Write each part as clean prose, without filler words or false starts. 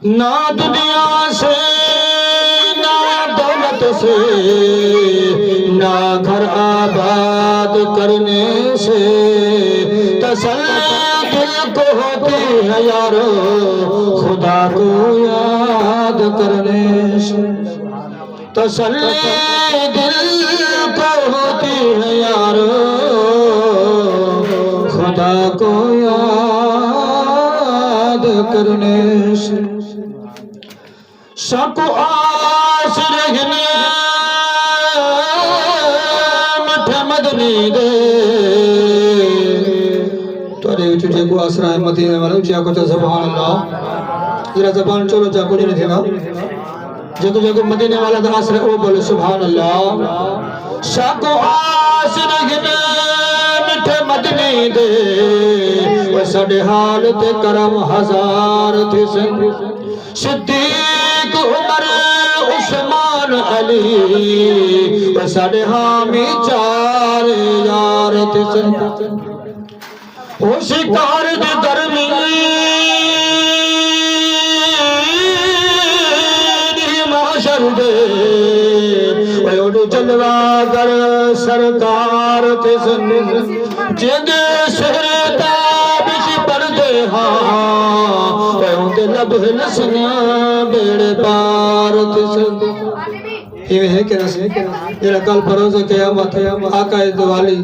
نہ دنیا سے نہ دولت سے نہ گھر آباد کرنے سے تسلی دل کو ہوتی ہے یارو خدا کو یاد کرنے سے تسلی دل کو ہوتی ہے یارو خدا کو یاد کرنے سے شک و آس رہنے مٹھے مدنی دے توڑے چوچے کو آسرہ مدینہ والا چاہ کو چاہ سبحان اللہ ذرا زبان چولو چاہ کو جنہیں تھے نا جگہ مدینہ والا دا آسرہ او بولے سبحان اللہ شک و آس رہنے مٹھے مدنی دے وسڑے حالت کرم ہزار تھے سن صدیق عمر عثمان علی وسڑے حامی چار یار تھے سن او شکار دے درمیان معاشر دے ویوڑ جلوہ گر سرکار تھے سن جگہ شہر تابش پر دے ہاں ویوڑ لب لسنا بیڑ پار تھے سن یہ ہے کہ نسی یہ کل پروز قیامت آقا دوالی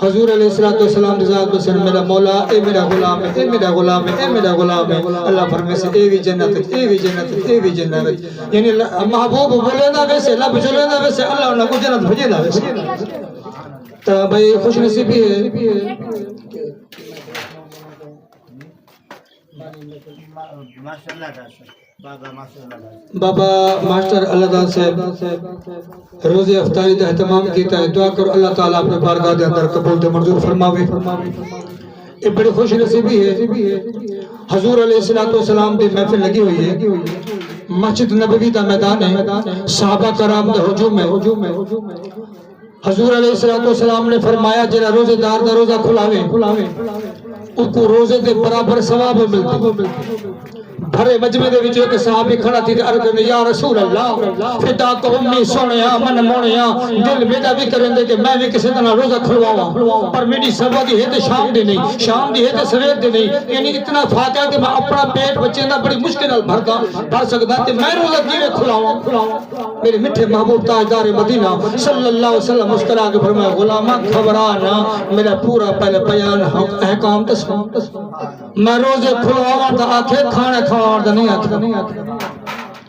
حضور علیہ السلام رضا بسر میرا مولا اے میرا غلام ہے اے میرا غلام ہے اے میرا غلام ہے اللہ فرمائے سے اے بھی جنت ہے اے بھی جنت ہے اے بھی جنت ہے یعنی محبوب بولے نہ ویسے لب جلے نہ ویسے اللہ انہوں کو جنت بھجے نہ ویسے تو بھئی خوش نصیبی ہے بابا ماسٹر اللہ تعالیٰ سے روزی افطاری دا اہتمام کیتا ہے دعا کرو اللہ تعالیٰ اپنے بارگاہ دے اندر قبول دے منظور فرماوے یہ بڑی خوش نصیبی ہے حضور علیہ السلام دی محفل لگی ہوئی ہے مسجد نبوی دا میدان ہے صحابہ کرام دا ہجوم ہے حضور علیہ السلام نے فرمایا جنہ روزے دار دا روزہ کھلاوے اس کو روزے دے برابر ثواب ملتے بھرے مجمع دے وچ ایک صحابی کھڑا تھی تے عرض کرنے یا رسول اللہ فدا کو امی سونیا من مونیا دل میرا بھی کرندے کہ میں بھی کسی طرح روزہ کھلواواں پر میری صبح دی ہے تے شام دی نہیں شام دی ہے تے سویر دی نہیں یعنی اتنا فاتحہ کہ میں اپنا پیٹ بچے دا بڑی مشکل نال بھر سکدا تے میں روزہ کیویں کھلاواں میرے میٹھے محبوب تاجدار مدینہ صلی اللہ علیہ وسلم مسکرا کے فرمایا غلاماں گھبرا نہ میرا پورا پہلے بیان احکام تے سن میں روزے کھلواواں تے آکھے کھانا اور نہیں آتا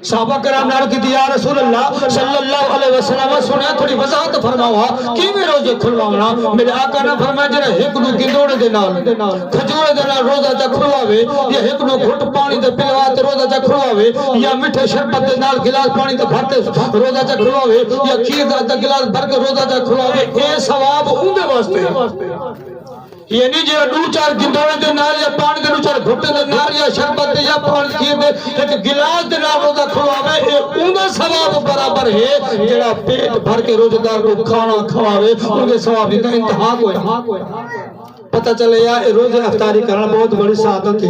صحابہ کرام نے عرض کی یا رسول اللہ صلی اللہ علیہ وسلم سنیا تھوڑی وضاحت فرماوا کی میں روزے کھلواونا میرے آقا نے فرمایا جنہ ایک نو گندوڑے دے نال کھجورے دے نال روزہ چا کھلواوے یا ایک نو گھٹ پانی دے پلواتے روزہ چا کھلواوے یا میٹھے شربت دے نال گلاس پانی دے بھرتے روزہ چا کھلواوے یا کھیر دا گلاس بھر کے روزہ چا کھلواوے اے ثواب اون دے واسطے یعنی جو دو چار گندوڑے دے نال یا پانی دے دو چار گھٹے دے نال یا شربت دے یا پانی کھیر دے ایک گلاس دے نال روزہ کھلواوے اے اوندا ثواب برابر ہے جڑا پیٹ بھر کے روزہ دار کو کھانا کھواوے ان کے ثواب دی انتہا کوئی پتہ چلے یا روزہ افطاری کرنا بہت بڑی سعادت ہے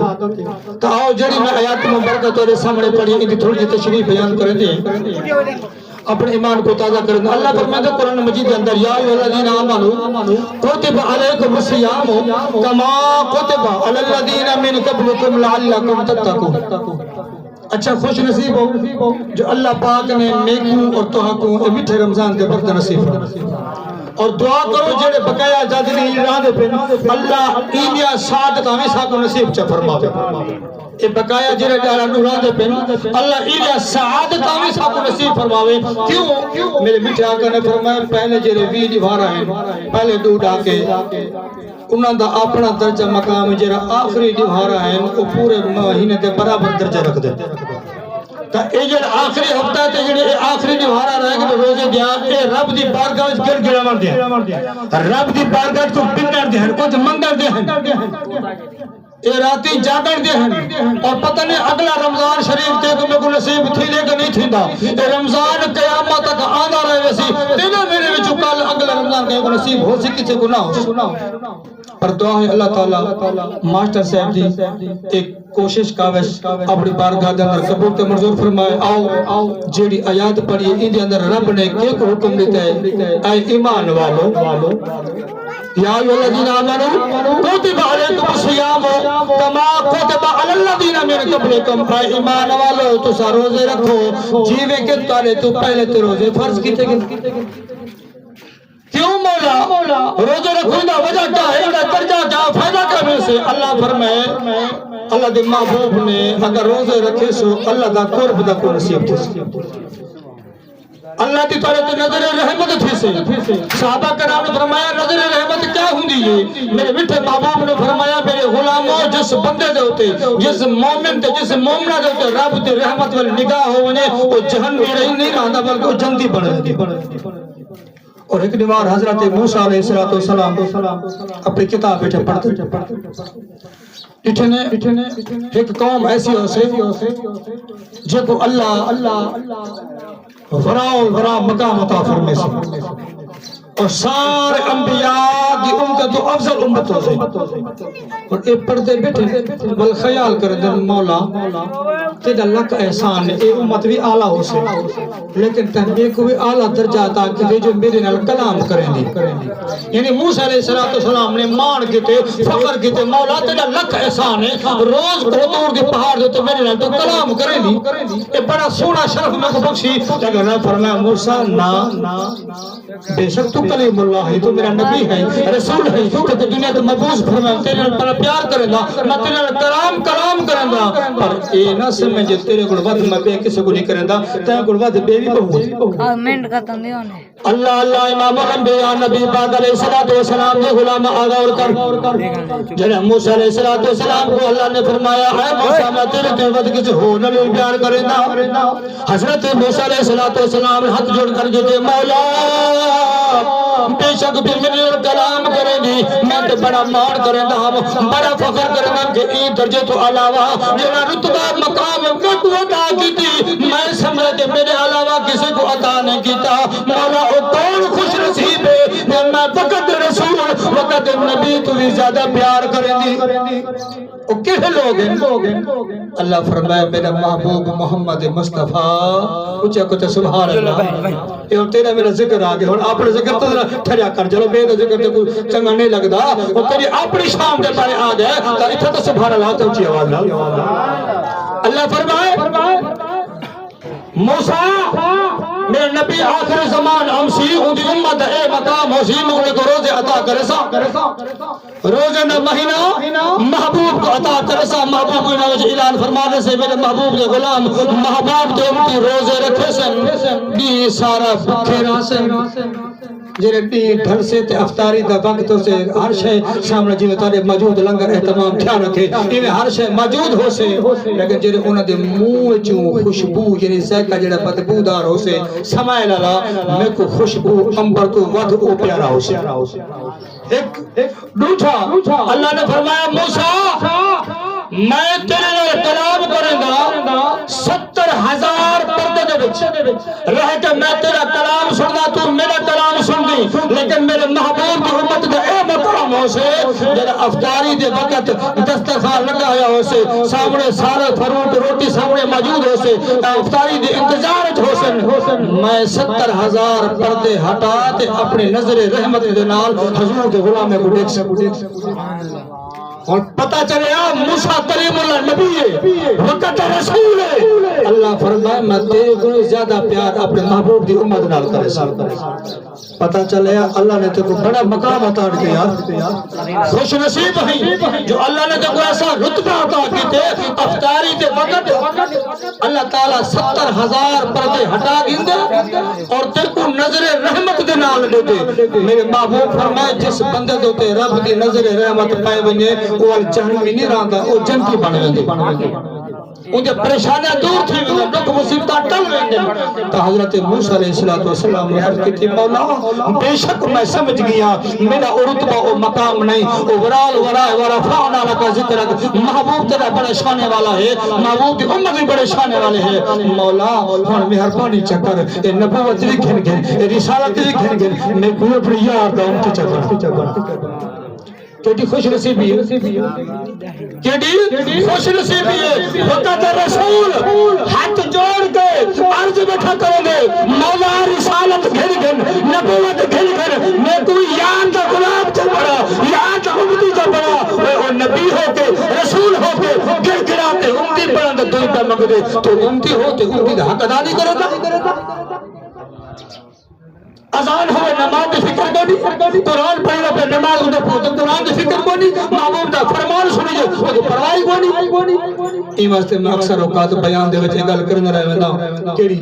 تو آؤ جڑی میں آیات مبارکہ تیرے سامنے پڑھی ان کی تھوڑی سی تشریح بیان کریں دیں اپنے ایمان کو تازہ کریں اللہ فرمائے قرآن مجید کے اندر یا ایھا الذین آمنوا کتب علیکم الصیام کما کتب علی الذین من قبلکم لعلکم تتقون اچھا خوش نصیب ہو جو اللہ پاک نے نیکوں اور توحقوں میٹھے رمضان کے برد نصیب اور دعا کرو جڑے بقایا جادی راہ دے پہ اللہ ایمیا سعادت ہمیشہ کو نصیب چا فرماوے اے بقایا جڑے ڈالا راہ دے پہ اللہ ایمیا سعادت ہمیشہ کو نصیب فرماوے کیوں میرے میٹھے آقا نے فرمایا پہلے جڑے وی دیوارا ہیں پہلے دو ڈاکے انہاں دا اپنا درجہ مقام جڑا آخری دیوارا ہیں وہ پورے مہینے دے برابر درجہ رکھ دے تا اے جڑا آخری ہفتہ تے جڑے آخری دیوارا رہ گئے روزے دیا اے رب دی بارگاہ وچ گر گراون دے رب دی بارگاہ کو پنڈر دے کچھ منگل دے اے راتی جاگڑ دے ہیں اور پتہ نہیں اگلا رمضان شریف تے کو میں کو نصیب تھی لے کہ نہیں تھیندا اے رمضان قیامت تک آندا رہے ویسی تینا میرے وچ کل اگلا رمضان کو نصیب ہو سی کسے کو نہ ہو پر دعا ہے اللہ تعالیٰ ماسٹر صاحب دی ایک کوشش کاوش اپنی بارگاہ دے اندر قبول تے منظور فرمائے. آؤ جیڑی آیات پڑھی ان دے اندر رب نے کیا کو حکم دیتا ہے اے ایمان والو یا ایھا الذین آمنوا کتب علیکم الصیام کما کتب علی الذین من قبلکم. اے ایمان والو تساں روزے رکھو جیویں کہ تہاڈے تو پہلے تے روزے فرض کیتے گئے. کیوں مولا روزے رکھنے کا وجہ کیا ہے؟ درجہ کیا فائدہ کیا میں سے؟ اللہ فرمائے اللہ دے محبوب نے اگر روزے رکھے سو اللہ دا قرب دا کو نصیب تھی اللہ دی طرح تے نظر رحمت تھی سے. صحابہ کرام نے فرمایا نظر رحمت کیا ہوندی ہے؟ میرے میٹھے محبوب نے فرمایا میرے غلاموں جس بندے دے ہوتے جس مومن تے جس مومنہ دے ہوتے رب دی رحمت والی نگاہ ہونے وہ جہنمی نہیں رہندا بلکہ وہ جنتی بنے. اور ایک نوار حضرت موسیٰ علیہ السلام اپنی کتاب بیٹھے پڑھتے اٹھنے ایک قوم ایسی ہو سے جب کو اللہ غراء مقام عطا فرمے سے اور سارے انبیاء کی امت تو افضل امت ہو سے. اور ایک پڑھتے بیٹھے بل خیال کر دیں مولا تیرا لک احسان ہے اے امت بھی اعلیٰ ہو سے لیکن تنبیہ کو بھی اعلیٰ درجہ عطا کہ جو میرے نال کلام کریں دی. یعنی موسیٰ علیہ السلام نے مان کیتے فخر کیتے مولا تیرا لک احسان ہے روز کوتور کے پہاڑ دیتے میرے نال تو کلام کریں دی. اے بڑا سونا شرف میں کو بخشی لیکن نے فرمایا موسیٰ نا بے شک تو کلیم اللہ ہے تو میرا نبی ہے رسول ہے تو دنیا تو مبعوث فرمایا تیرے پر پیار کرے گا میں تیرے کلام کرے گا پر اے نہ سمجھے تیرے کو ود میں بے کسی کو نہیں کرے گا تے کو ود بے بھی بہو منٹ ختم نہیں ہونے. اللہ امام الانبیاء نبی پاک علیہ الصلوۃ والسلام کے غلام آغا کر جناب موسیٰ علیہ السلام کو اللہ نے فرمایا اے موسیٰ میں تیرے تے ود کچھ ہو نہ بیان کرے گا. حضرت موسیٰ علیہ السلام ہاتھ جوڑ کر کہتے مولا بے شک بھی میرے کلام کرے گی میں تو بڑا مان کرے گا بڑا فخر کرے گا کہ این درجے تو علاوہ جنہا رتبہ مقام میں کو عطا کی تھی میں سمجھا کہ میرے علاوہ کسی کو عطا نہیں کیتا. مولا او کون خوش نصیب ہے میں وقت رسول وقت نبی تو بھی زیادہ پیار کریں دی. او کہے لوگ ہیں اللہ فرمائے میرا محبوب محمد مصطفیٰ اچھا کچھ سبحان اللہ یہ تیرا میرا ذکر آگے اور اپنے ذکر تو ٹھریا کر چلو میرا ذکر تو چنگا نہیں لگدا اور تیری اپنی شام دے پارے آ جائے تو اتھا تو سبحان اللہ تو اچھی آواز اللہ فرمائے موسیٰ میرے نبی آخر زمان امسی ان دی امت اے مقام حسین انہیں کو روزے عطا کرے سا روزے نہ مہینہ محبوب کو عطا کرے سا محبوب کو نوجہ اعلان فرمانے سے میرے محبوب کے غلام محبوب کے امتی روزے رکھے سن بھی سارا بکھیرا سے جنہیں بھی ڈھل سے تے افطاری دا وقت سے ہر شے سامنے جیوے تارے موجود لنگر احتمام خیال رکھے ایویں ہر شے موجود ہو سے لیکن جنہیں انہوں دے منہ چوں خوشبو یعنی ذائقہ جڑا بدبودار ہو سے سمائے لالا میں کو خوشبو امبر تو ود او پیارا ہو سے. ایک دوٹھا اللہ نے فرمایا موسیٰ میں تیرے کلام کریں گا 70,000 پردے دے بچ رہ کے میں تیرا کلام سننا تو میرا کلام سن دی لیکن میرے محبوب کی امت دے اے مقام ہو سے جنہا افطاری دے وقت دستخوان لگایا ہو سے سامنے سارے فروٹ روٹی سامنے موجود ہو سے افطاری دے انتظار ہو سے میں 70,000 پردے ہٹا تے اپنے نظر رحمت دے نال حضور کے غلام کو دیکھ سکوں اور پتہ چلے موسیٰ کلیم اللہ نبی ہے وقت رسول ہے. اللہ فرمائے میں تیرے کو زیادہ پیار اپنے محبوب کی امت نال کرے سا. پتہ چلے اللہ نے تے کو بڑا مقام عطا کیا خوش نصیب ہیں جو اللہ نے تے کو ایسا رتبہ عطا کیتے افطاری تے وقت اللہ تعالیٰ 70,000 پردے ہٹا گیندے اور تے کو نظر رحمت دے نال دیتے. میرے محبوب فرمائے جس بندے دوتے رب کی نظر رحمت پائے بنے وہ جہنمی نہیں رہندا وہ جنتی بن ویندے ان کے پریشانیاں دور تھی ویندے دکھ مصیبتاں ٹل ویندے. تو حضرت موسیٰ علیہ السلام نے عرض کی مولا بے شک میں سمجھ گیا میرا رتبہ او مقام نہیں او ورال ورفعنا لک ذکرک محبوب تیرا بڑا شانے والا ہے محبوب کی امت بھی بڑے شانے والے ہیں. مولا ہن مہربانی چکر اے نبوت بھی گھن گھن اے رسالت بھی گھن گھن میں کوئی اپنی یار دا ان کی چکر کیڑی خوش نصیبی ہے، کیڑی خوش نصیبی ہے۔ وقت رسول ہاتھ جوڑ کے عرض بیٹھا کریں گے، مولا رسالت گھر گھر، نبوت گھر گھر، میں کوئی یان دا غلام چل پڑا، یان دا امتی چل پڑا، وہ نبی ہو کے رسول ہو کے گر گراتے امتی پڑھا تو دوئی پہ مگدے تو امتی ہوتے امتی دا حق ادا نہیں کرتا۔ اذان ہوئے نماز دی فکر کونی، قرآن پڑھنا پہ نماز ہوتے پہنچے قرآن دی فکر کونی، معموم دا فرمان سنی جو وہ تو پروائی کونی۔ این واسطے میں اکثر اوقات بیان دے وچ گل کرنے رہے وینا کیڑی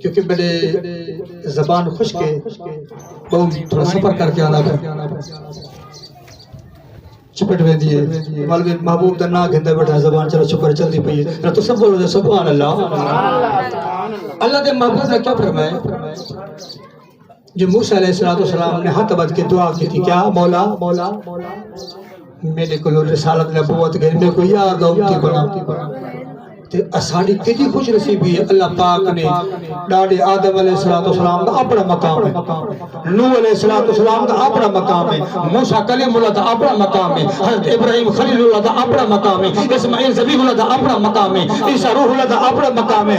کیونکہ میرے زبان خوش کے بہت تھوڑا سفر کر کے آنا پہ چپٹ میں دیئے مولوی محبوب دا نا گھندے بیٹھا زبان چلو شکر چلتی پئی ہے تو سب بولو دے سبحان اللہ۔ اللہ دے محبوب نے کیا فرمائے؟ جو موسیٰ علیہ السلام نے ہاتھ بد کے دعا کی تھی، کیا مولا میرے کو رسالت نبوت گھر میں کوئی یار دا امتی بنا تے اساڑی کتنی خوش نصیبی ہے۔ اللہ پاک نے ڈاڑے آدم علیہ السلام دا اپنا مقام ہے، نوح علیہ السلام دا اپنا مقام ہے، موسیٰ کلیم اللہ دا اپنا مقام ہے، حضرت ابراہیم خلیل اللہ دا اپنا مقام ہے، اسماعیل ذبیح اللہ دا اپنا مقام ہے، عیسیٰ روح اللہ دا اپنا مقام ہے،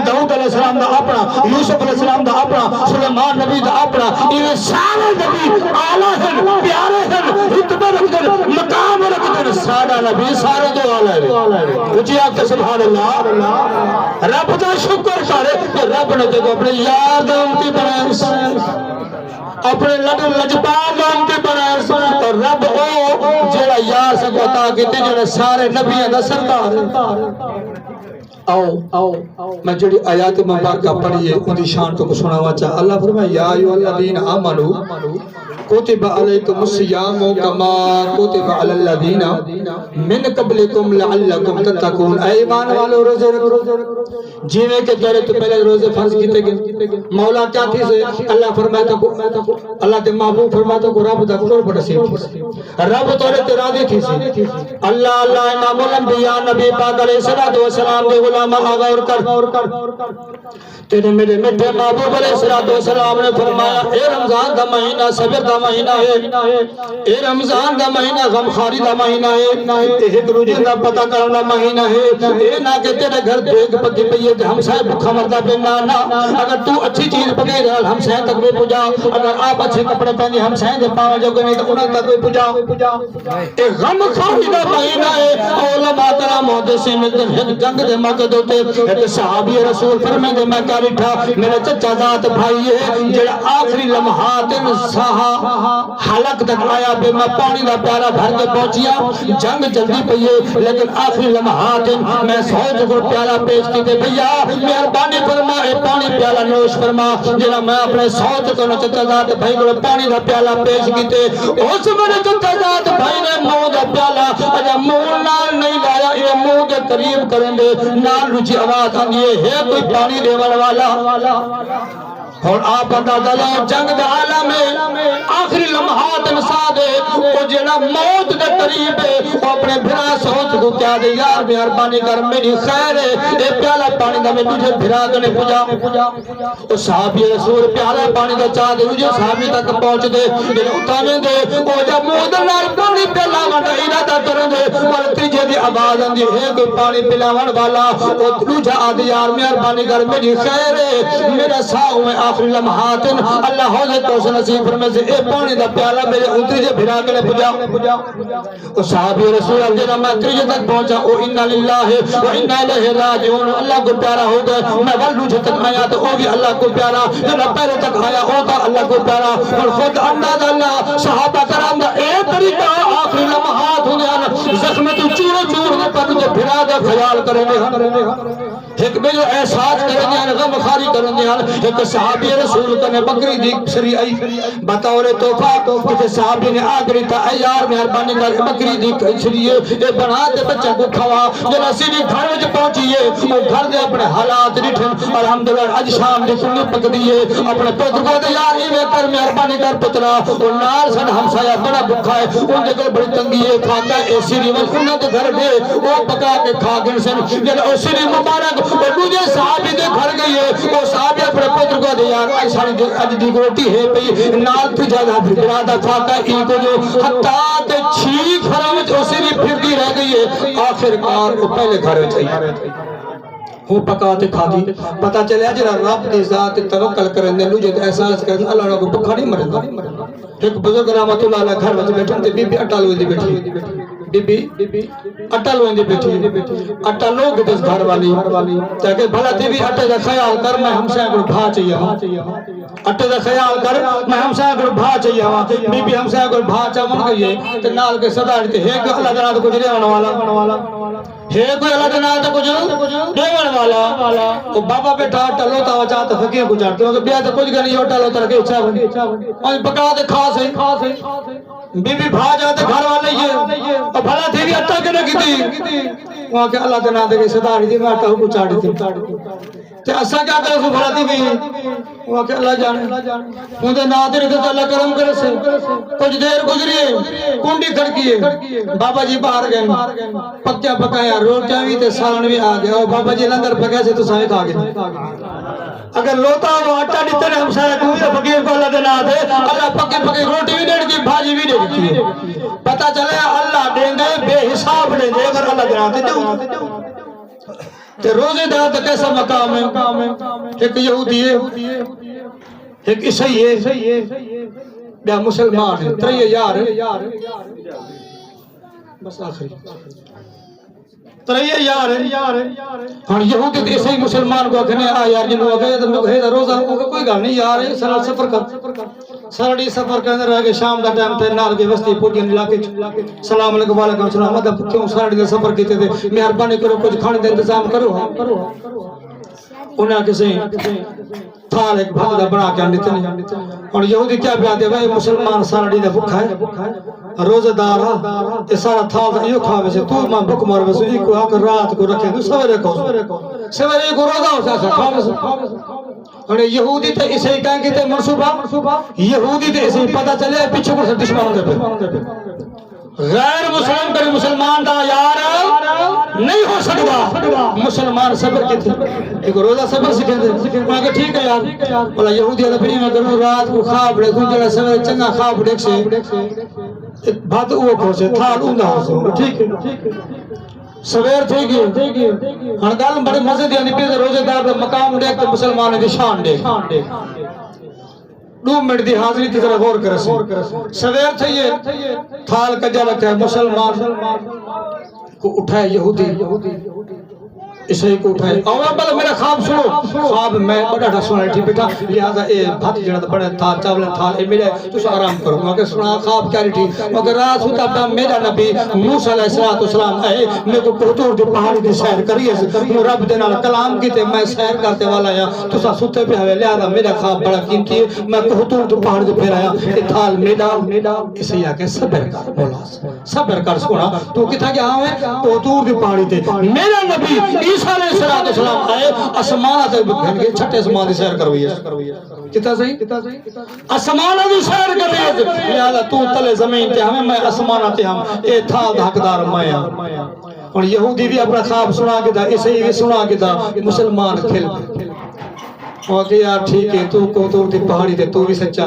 داؤد علیہ السلام دا اپنا، یوسف علیہ السلام دا اپنا، سلیمان نبی دا اپنا، یہ سارے نبی اعلیٰ ہیں، پیارے ہیں، رتبہ رکھتے ہیں، مقام رکھتے ہیں، سارا نبی سارے جو اعلیٰ ہے۔ اچھی آپ کے سبحان اللہ۔ رب دا شکر کرے کہ رب نے جو اپنے یار دا امتی بنائے، اپنے لجپال دا امتی بنائے، اور رب او جیڑا یار سے عطا کیتے جیڑا سارے نبیوں دا سردار ہے۔ آؤ میں جڑی آیات مبارکہ پڑھی ہے ان دی شان کو سناوا چاہ۔ اللہ فرمائے یا ایھا الذین آمنوا کتب علیکم الصیام کما کتب علی الذین من قبلکم لعلکم تتقون۔ اے ایمان والو روزے رکھو جیوے کہ تیرے تو پہلے روزے فرض کیتے گئے۔ مولا کیا تھی سے اللہ فرماتا کو اللہ تے محبوب فرماتا کو رب دا قرب نصیب تھی، رب تورے تے راضی تھی سی۔ اللہ اللہ امام الانبیاء نبی پاک علیہ السلام دے غلام غور کر تیرے میرے میٹھے محبوب علیہ السلام نے فرمایا اے رمضان دا مہینہ صبر دا مہینہ ہے، اے رمضان دا مہینہ غمخواری دا مہینہ ہے، اے ایک دوجے دا پتہ کرنا مہینہ ہے، اے نہ کہ تیرے گھر دیکھ پکی پئی ہے ہم سے بھوکا مردا پہ نہ اگر تو اچھی چیز پکے رہا ہم سے تک بھی پجا، اگر آپ اچھے کپڑے پہنے ہم سے دے پاؤں جو نہیں تو انہاں تک بھی پجا۔ اے غمخواری دا مہینہ ہے، علماء کرام محدثین نے جنگ دے موقع ہوتے ایک صحابی رسول فرمائے دے میں بیٹھا میرا چچا ذات بھائی ہے جڑا آخری لمحات ساہا حلق تک آیا بے میں پانی دا پیارا بھر کے پہنچیا، جنگ جلدی پئیے لیکن آخری لمحات میں سوچ کو پیارا پیش کی دے بھیا مہربانی فرما اے پانی پیالہ نوش فرما جڑا میں اپنے سوچ کو چچا ذات بھائی کو پانی دا پیالہ پیش کی دے اس میرے چچا ذات بھائی نے منہ دا پیالہ اجا منہ نال نہیں لایا یہ منہ کے قریب کریں دے نال رچی آواز آنگی ہے کوئی پانی دے والا اور آپ اندازہ لو جنگ دے عالم میں آخری لمحات مساد ہے وہ جنہ موت دے قریب ہے وہ اپنے بھرا سوچ کو کیا دے یار مہربانی کر میری خیر ہے اے پیالہ پانی دا میں تجھے بھرا کرنے پجا اور صحابی رسول پیالہ پانی دا چاہ دے مجھے صحابی تک پہنچ دے جنہ اتانے دے وہ جب مودرنال پانی پیلاوان دا ارادہ کرن دے اور تیجے دی آواز اندی ہے کوئی پانی پیلاوان والا وہ تجھے آدھی یار مہربانی کر میری خیر ہے میرا ساؤں میں آخری لمحات اللہ حوضے تو سے نصیب فرمے سے اے پانی دا پیالہ میرے اتری جے بھرا کے لے پجا اور صحابی رسول اللہ میں تریجے تک پہنچا او انہا للہ و انہا الہ راجعون اللہ کو پیارا ہو گئے میں والوجہ تک آیا تو او بھی اللہ کو پیارا جنہ پہلے تک آیا ہوتا اللہ کو پیارا اور خود انداز اللہ صحابہ کرام دا اے طریقہ آخری لمحات ہو گیا زخمت چورو چور پر جو بھرا دا خیال کریں گے ایک میں جو احساس کریں گے غم خاری کریں گے ایک صحابی رسول کنے بکری دی سری آئی بطور توفہ کچھ صحابی نے آگری تھا اے یار مہربانی کر بکری دی سری اے بنا دے بچہ کو کھوا جو نصیری گھر وچ پہنچیے وہ گھر دے اپنے حالات ریٹھن الحمدللہ اج شام دی سنی پک دیئے اپنے پتر کو دے یار ایوے کر مہربانی کر پترا اور نال سن ہمسایہ بڑا بکھا ہے ان دے کر بڑی تنگی ہے کھاتا ہے اے سری وچ انہاں دے گھر دے وہ پکا کے کھا گن سن جن او سری مبارک دوجے صحابی دے گھر گئی ہے وہ صحابی اپنے پتر کو دے یار ساری اج دی روٹی ہے پئی نال تجا دا برادہ فاقہ ای کو جو حتیٰ تے چھیک فرامت اسری پھر دی رہ گئی ہے آخر کار وہ پہلے گھر چاہیے وہ پکاتے کھا دی پتہ چلیا جرا رب دی ذات توکل کرنے لو جے احساس کرنے اللہ نے کو بھکھا نہیں مردا ایک بزرگ رحمت اللہ علیہ گھر وچ بیٹھے تے بی بی اٹا لوندی بیٹھی بی بی اٹا لوندی بیٹھی اٹا لوگ دس گھر والی تاکہ بھلا تے بھی اٹے دا خیال کر میں ہمسایہ کو بھا چاہیے اٹے دا خیال کر میں ہمسایہ کو بھا چاہیے بی بی ہمسایہ کو بھا چاہون گئی تے نال کے صدا تے ہے کہ اللہ تعالی کو جڑے آنے والا ہے کوئی اللہ تعالی تے کچھ دیون والا او بابا بیٹھا اٹا لوتا وچا تے فقیر کو چاٹتے کہ بیا تے کچھ گنی اٹا لوتا رکھے اچھا بن اور پکا تے کھا سے بی بی بھا جاتے گھر والے یہ اور بھلا تھی بھی اٹا کے نہ کی وہاں کہ اللہ تعالیٰ دے صدا رہی تھی میں اٹا کو چاڑی تھی تے اسا کیا کرے سو بھلا تھی بھی وہاں کہ اللہ جانے مجھے نادر ہے تو اللہ کرم کرے سے کچھ دیر گزری ہے کنڈی کھڑکی ہے بابا جی باہر گئے پکیاں پکایا روٹیاں بھی تے سالن بھی آ گیا اور بابا جی لندر پکیا سے تو سائیں کھا گئے اگر لوتا وہ آٹا دیتے ہیں ہمسایہ کو بھی فقیر کو اللہ دینا دے اللہ پکے پکے روٹی بھی دے دی بھاجی بھی دے دی پتہ چلے اللہ دیں دے بے حساب دیں دے اگر اللہ دینا دے تے روزے دار تے کیسا مقام ہے ایک یہودی ہے ایک عیسائی ہے بیا مسلمان ہے تریہ یار بس آخری تریہ یار ہاں یہودی تے عیسائی مسلمان کو کہنے آ یار جنہوں آگئے تو ہے روزہ کوئی گل نہیں یار سارا سفر کر سارا سفر کے اندر رہ کے شام دا ٹائم تے نال کے وسطی پوٹی علاقے سلام علیکم وعلیکم السلام مطلب کیوں سارا سفر کیتے تھے مہربانی کرو کچھ کھانے دا انتظام کرو انہاں کسی تھال ایک بھاگ دا بنا کے آنیتے ہیں اور یہودی کیا بیان دے بھائی مسلمان سارا ڈیدہ بھکھا ہے روزہ دارا یہ سارا تھال دا یہ کھا ویسے تو ماں بھک مار ویسے یہ کوئی آکر رات کو رکھے تو سویرے کو سویرے کو روزہ ہو سا کھا ویسے اور یہودی تے اسے کہیں کہ تے منصوبہ یہودی تے اسے پتہ چلے پیچھے کو سے دشمن دے غیر مسلم پر مسلمان دا یار نہیں ہو سکتا مسلمان صبر کے تھے ایک روزہ صبر سکھیں دے میں کہا ٹھیک ہے یار بولا یہودی ہے پھر میں کروں رات کو خواب ڈے گنجڑا سویر چنگا خواب ڈیک سے ایک بات وہ کھو سے تھال اوندا ہو سے ٹھیک ہے سویر تھی گئی ہنگال بڑے مزید یعنی پیزے روزے دار دا مقام دیکھ تو مسلمان دی شان دیکھ 2 منٹ دی حاضری کی طرح غور کرے سویر تھی یہ تھال کجا رکھا ہے مسلمان کو اٹھائے یہودی عیسائی کو اٹھائے اور میرا خواب سنو خواب میں بڑا ڈھا سنا رہی بیٹا لہذا اے بھات جڑا بڑا تھال چاول تھال اے میرے تو آرام کرو مگر سنا خواب کیا رہی مگر رات ہوتا پہ میرا نبی موسیٰ علیہ السلام آئے میں کو کوتور دی پہاڑی دی سیر کریے رب دینا کلام کی تے میں سیر کرتے والا یا تو ستے پہ ہوئے لہذا میرا خواب بڑا قیمتی ہے میں کوتور دی پہاڑی دی پھر آیا کہ تھال میرا اسے یا کہ صبر کر مولا صبر کر سکونا تو کتا کیا ہوئے کوتور دی پہاڑی تے میرا نبی عیسیٰ علیہ السلام آئے اسمانہ تے بکھن کے چھٹے اسمان دی سیر کروئی ہے کتا صحیح اسمانہ دی سیر کروئی ہے لہذا تو تلے زمین تے ہمیں میں اسمانہ تے ہم اے تھا حقدار مایا اور یہودی بھی اپنا خواب سنا کے تھا عیسائی بھی سنا کے تھا مسلمان کھل اور کہ یار ٹھیک ہے تو کوتور دی پہاڑی تے تو بھی سچا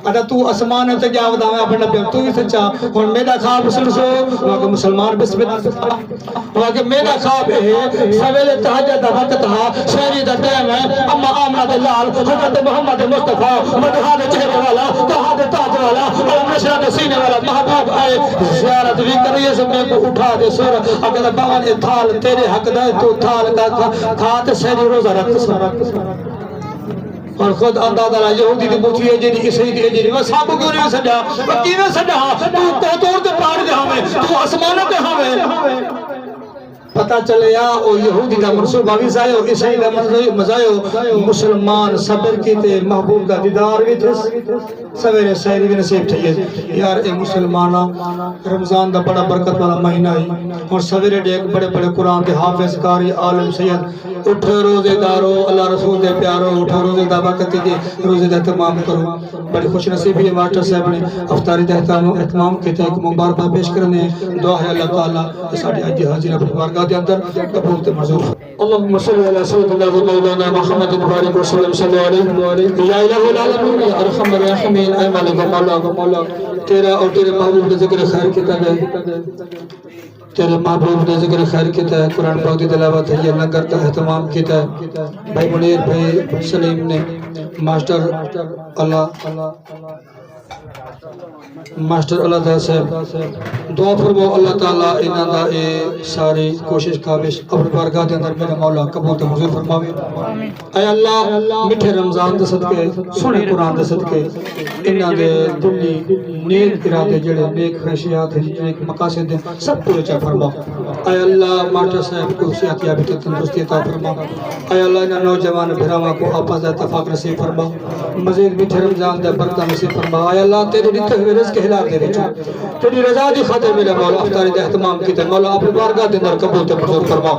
اگر تو اسمان تے کیا ودا میں اپنے نبی تو بھی سچا اور میرا خواب سن سو وہ مسلمان بسم اللہ وہ کہ میرا خواب ہے سویرے تہجد دا وقت تھا شہری دا ٹائم ہے اما آمنہ دے لال حضرت محمد مصطفیٰ مدحہ دے چہرے والا توحہ دے تاج والا اور نشرہ دے سینے والا محبوب آئے زیارت بھی کریے سے میں کو اٹھا دے سور اگر باون یہ تھال تیرے حق دے تو تھال کا کھاتے شہری روزہ رکھ اور خود اندازہ اللہ یہودی دی بوچھی ہے جنہی عیسائی دی جنہی وہ صحابہ کیوں نہیں سجا وہ کیویں سجا تو کوتور دے پہاڑ دے ہمیں تو آسمانوں دے ہمیں پتہ چلے یا او یہودی دا منصوبہ بھی زائے اور عیسائی دا مزائے مسلمان صبر کی تے محبوب دا دیدار بھی تھے سویرے سہری بھی نصیب تھے یار اے مسلمانہ رمضان دا بڑا برکت والا مہینہ ہے اور سویرے دے بڑے بڑے قرآن دے حافظ قاری عالم سید اٹھو روزے دارو اللہ رسول دے پیارو اٹھو روزے دا برکت دے روزے دا اہتمام کرو بڑی خوش نصیبی ہے ماسٹر صاحب نے افطاری دا اہتمام کیتے ایک مبارکہ پیش کرنے دعا ہے اللہ تعالیٰ ساڑھی آج حاضر اپنی بارگاہ دے اندر قبول تے منظور اللہم صلی علی سیدنا و مولانا محمد بارک وسلم صلی اللہ علیہ یا الہ العالمین یا ارحم الراحمین اے مالک مولا تیرا اور تیرے محبوب نے ذکر خیر کیتا ہے تیرے محبوب نے ذکر خیر کیتا ہے قرآن پاک کی تلاوت ہے یہ لنگر کا اہتمام کیتا ہے بھائی منیر بھائی سلیم نے ماسٹر اللہ تعالیٰ صاحب دعا فرمو اللہ تعالیٰ انہاں دا اے ساری کوشش کابش اپنے بارگاہ دے اندر میرا مولا قبول تے منظور فرماوے اے اللہ میٹھے رمضان دے صدقے سنے قرآن دے صدقے انہاں دے دلی نیک ارادے جڑے نیک خواہشات ہیں نیک مقاصد ہیں سب پورے چا فرما اے اللہ ماسٹر صاحب کو صحت یابی تے تندرستی عطا فرما اے اللہ انہاں نوجوان بھراواں کو آپس دا اتفاق نصیب فرما مزید میٹھے رمضان دے برکت نصیب فرما اے اللہ تیرے دتے ہوئے رزق حلال دے وچ تیری رضا دی خاطر میرا مولا افطاری دا اہتمام کیتا مولا اپنی بارگاہ دے اندر قبول تے منظور فرما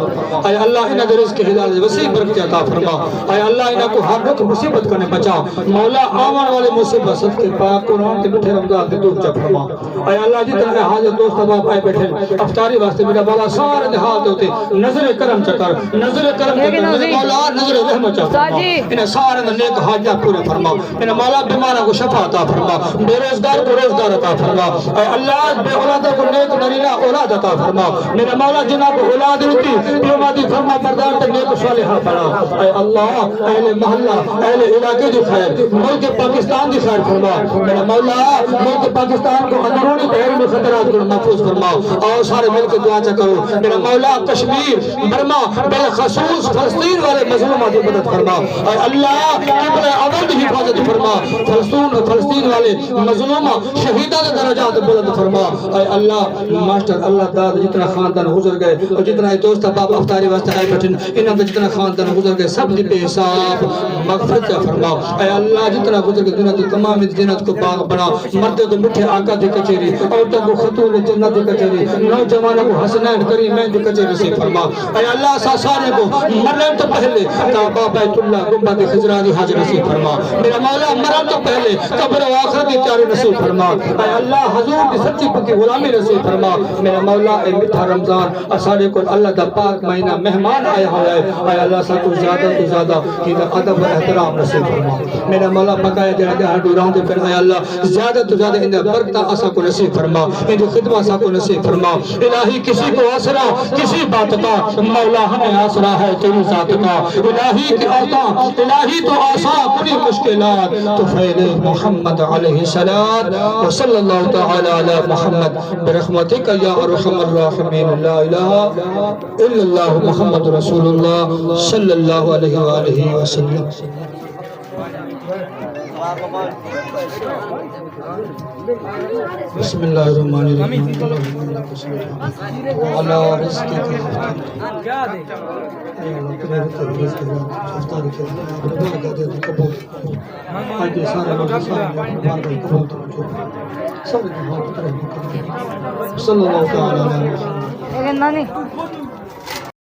اے اللہ انہاں دے رزق حلال دے وسیع برکت عطا فرما اے اللہ انہاں کو ہر دکھ مصیبت کرنے بچا مولا آون والے مصیبت صدقے پاک قرآن تے میٹھے رمضان دے دور چا فرما اے اللہ جتنے حاضر دوست احباب آئے بیٹھے افطاری واسطے میرا مولا سارے دے حال دے ہوتے نظر کرم چکر نظر کرم چکر میرا مولا نظر رحمت چکر انہیں سارے دے نیک حاجات پورے فرما میرا مولا بیماروں کو شفا عطا فرما بے روزگار کو روزگار عطا فرما اے اللہ بے اولادوں کو نیک نرینا اولاد عطا فرما میرا مولا جنہاں کو اولاد ہوتی پیومادی فرما بردار تے نیک صالحہ بنا اے اللہ اہل محلہ اہل علاقے دی خیر ملک پاکستان دی خیر فرما میرا مولا ملک پاکستان کو اندرونی بیرونی خطرات کو محفوظ فرماؤ اور سارے مل کے دعا چا کرو میرا مولا کشمیر برما بالخصوص فلسطین والے مظلوموں کی مدد فرما اے اللہ قبلہ اول کی حفاظت فرما فلسطین والے مظلومہ شہیدہ دے درجات بلند فرما اے اللہ ماسٹر اللہ داد جتنا خاندان گزر گئے اور جتنا دوست احباب افطاری واسطے آئے بیٹھے انہاں دا جتنا خاندان گزر گئے سب دی بے حساب مغفرت فرما اے اللہ جتنا گزر گئے دنیا دی تمام جنت کو باغ بنا مرد کو مٹھے آقا دی کچہری عورتوں کو خاتون جنت دی کچہری نوجوانوں کو حسنین کریمین دی کچہری سے فرما اے اللہ سارے کو مرنے تو پہلے کعبہ بیت اللہ گنبد خضرا دی حاضر نصیب فرما میرا مولا مرنے تو پہلے قبر و آخرت کی تیاری نصیب فرما اے اللہ حضور کی سچی پکی غلامی نصیب فرما میرا مولا اے میٹھا رمضان اسارے کو اللہ دا پاک مہینہ مہمان آیا ہوا ہے اے اللہ سا کو زیادہ تو زیادہ کی ادب و احترام نصیب فرما میرا مولا بقایا دے ہر دوران دے پھر اے اللہ زیادہ تو زیادہ ان برکتہ اسا کو نصیب فرما ان خدمت اسا کو نصیب فرما الہی کسی کو آسرا کسی بات کا مولا ہمیں آسرا ہے تیری ذات کا الہی کی آتا الہی تو آسان پوری مشکلات تو فیل محمد علیہ السلام وصلی اللہ تعالی علی محمد برحمتک یا ارحم الراحمین لا الہ الا اللہ محمد رسول اللہ صلی اللہ علیہ وآلہ وسلم بسم اللہ الرحمن الرحیم وعلا رزقک صلی اللہ تعالی علیہ وسلم